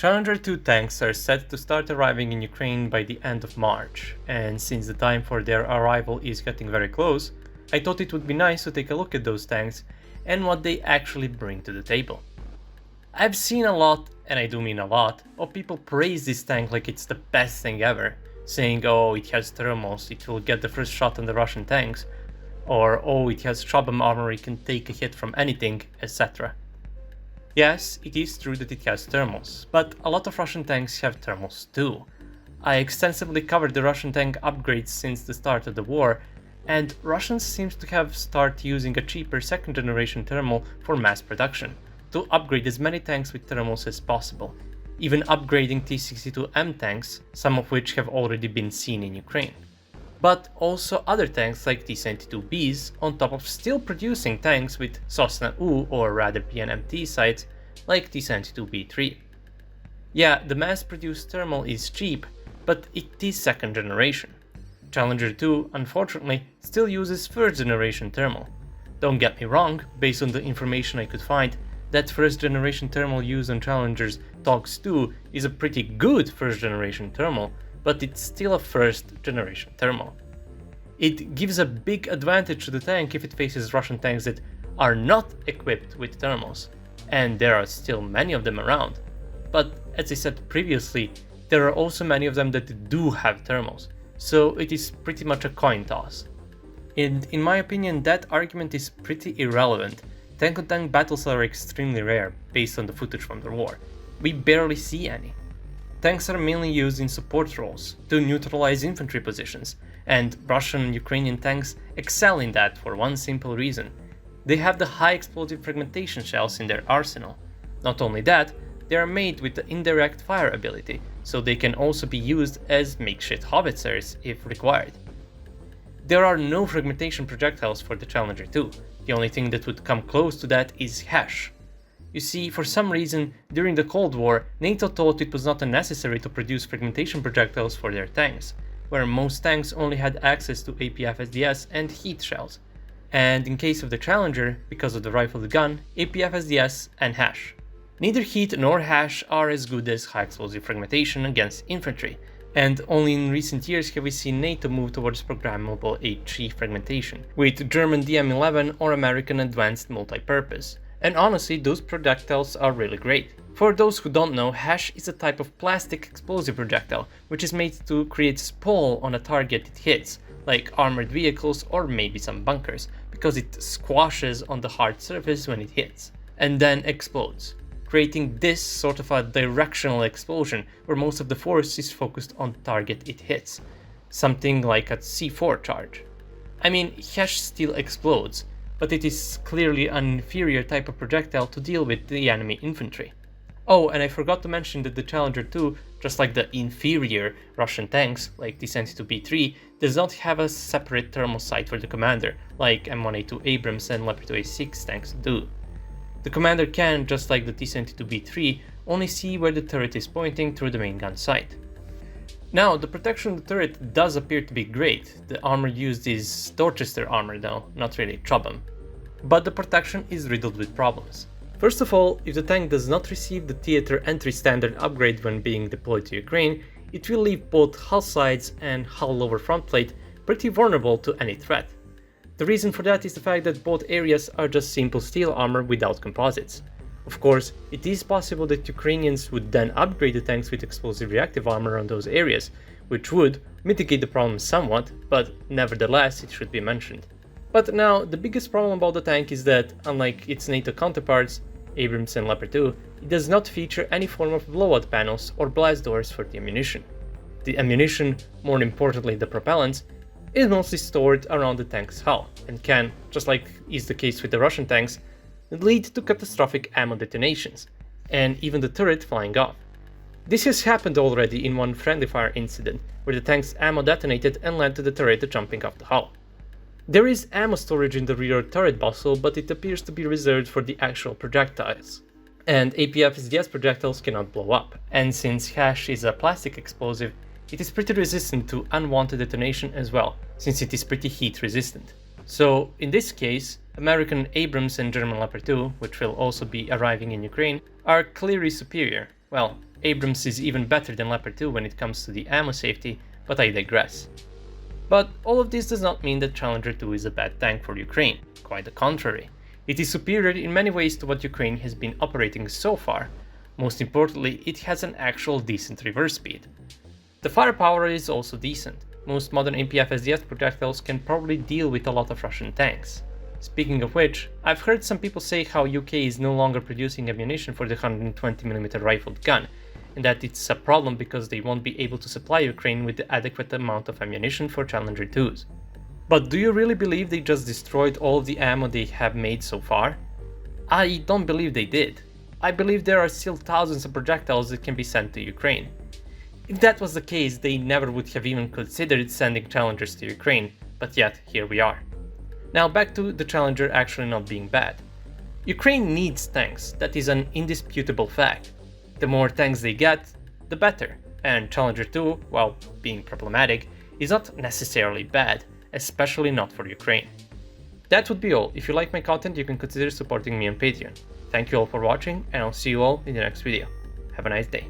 Challenger 2 tanks are set to start arriving in Ukraine by the end of March, and since the time for their arrival is getting very close, I thought it would be nice to take a look at those tanks and what they actually bring to the table. I've seen a lot, and I do mean a lot, of people praise this tank like it's the best thing ever, saying oh it has thermals, it will get the first shot on the Russian tanks, or oh it has Chobham armor, it can take a hit from anything, etc. Yes, it is true that it has thermals, but a lot of Russian tanks have thermals too. I extensively covered the Russian tank upgrades since the start of the war, and Russians seem to have started using a cheaper second generation thermal for mass production, to upgrade as many tanks with thermals as possible, even upgrading T-62M tanks, some of which have already been seen in Ukraine. But also other tanks like T-72Bs, on top of still producing tanks with Sosna-U or rather PNMT sights like T-72B3. Yeah, the mass-produced thermal is cheap, but it is second generation. Challenger 2, unfortunately, still uses first generation thermal. Don't get me wrong, based on the information I could find, that first generation thermal used on Challenger's Togs 2 is a pretty good first generation thermal, but it's still a first generation thermal. It gives a big advantage to the tank if it faces Russian tanks that are not equipped with thermals, and there are still many of them around. But as I said previously, there are also many of them that do have thermals, so it is pretty much a coin toss. And in my opinion, that argument is pretty irrelevant. Tank-on-tank battles are extremely rare based on the footage from the war. We barely see any. Tanks are mainly used in support roles, to neutralize infantry positions, and Russian and Ukrainian tanks excel in that for one simple reason. They have the high explosive fragmentation shells in their arsenal. Not only that, they are made with the indirect fire ability, so they can also be used as makeshift howitzers if required. There are no fragmentation projectiles for the Challenger 2, the only thing that would come close to that is HESH. You see, for some reason, during the Cold War, NATO thought it was not necessary to produce fragmentation projectiles for their tanks, where most tanks only had access to APF-SDS and heat shells, and in case of the Challenger, because of the rifled gun, APF-SDS and HESH. Neither heat nor HESH are as good as high explosive fragmentation against infantry, and only in recent years have we seen NATO move towards programmable HE fragmentation, with German DM-11 or American Advanced Multipurpose. And honestly, those projectiles are really great. For those who don't know, HESH is a type of plastic explosive projectile, which is made to create spall on a target it hits, like armored vehicles or maybe some bunkers, because it squashes on the hard surface when it hits, and then explodes, creating this sort of a directional explosion where most of the force is focused on the target it hits, something like a C4 charge. I mean, HESH still explodes, but it is clearly an inferior type of projectile to deal with the enemy infantry. Oh, and I forgot to mention that the Challenger 2, just like the inferior Russian tanks like T-72B3, does not have a separate thermal sight for the commander, like M1A2 Abrams and Leopard 2A6 tanks do. The commander can, just like the T-72B3, only see where the turret is pointing through the main gun sight. Now, the protection of the turret does appear to be great. The armor used is Dorchester armor though, not really Chobham. But the protection is riddled with problems. First of all, if the tank does not receive the Theater Entry Standard upgrade when being deployed to Ukraine, it will leave both hull sides and hull lower front plate pretty vulnerable to any threat. The reason for that is the fact that both areas are just simple steel armor without composites. Of course, it is possible that Ukrainians would then upgrade the tanks with explosive reactive armor on those areas, which would mitigate the problem somewhat, but nevertheless it should be mentioned. But now, the biggest problem about the tank is that, unlike its NATO counterparts, Abrams and Leopard 2, it does not feature any form of blowout panels or blast doors for the ammunition. The ammunition, more importantly the propellants, is mostly stored around the tank's hull, and can, just like is the case with the Russian tanks, lead to catastrophic ammo detonations, and even the turret flying off. This has happened already in one friendly fire incident, where the tank's ammo detonated and led to the turret jumping off the hull. There is ammo storage in the rear turret bustle, but it appears to be reserved for the actual projectiles. And APF-SDS projectiles cannot blow up, and since HESH is a plastic explosive, it is pretty resistant to unwanted detonation as well, since it is pretty heat resistant. So in this case, American Abrams and German Leopard 2, which will also be arriving in Ukraine, are clearly superior. Well, Abrams is even better than Leopard 2 when it comes to the ammo safety, but I digress. But all of this does not mean that Challenger 2 is a bad tank for Ukraine, quite the contrary. It is superior in many ways to what Ukraine has been operating so far. Most importantly, it has an actual decent reverse speed. The firepower is also decent. Most modern MPF-SDF projectiles can probably deal with a lot of Russian tanks. Speaking of which, I've heard some people say how UK is no longer producing ammunition for the 120mm rifled gun, and that it's a problem because they won't be able to supply Ukraine with the adequate amount of ammunition for Challenger 2s. But do you really believe they just destroyed all of the ammo they have made so far? I don't believe they did. I believe there are still thousands of projectiles that can be sent to Ukraine. If that was the case, they never would have even considered sending Challengers to Ukraine, but yet here we are. Now back to the Challenger actually not being bad. Ukraine needs tanks, that is an indisputable fact. The more tanks they get, the better, and Challenger 2, while being problematic, is not necessarily bad, especially not for Ukraine. That would be all. If you like my content, you can consider supporting me on Patreon. Thank you all for watching, and I'll see you all in the next video. Have a nice day.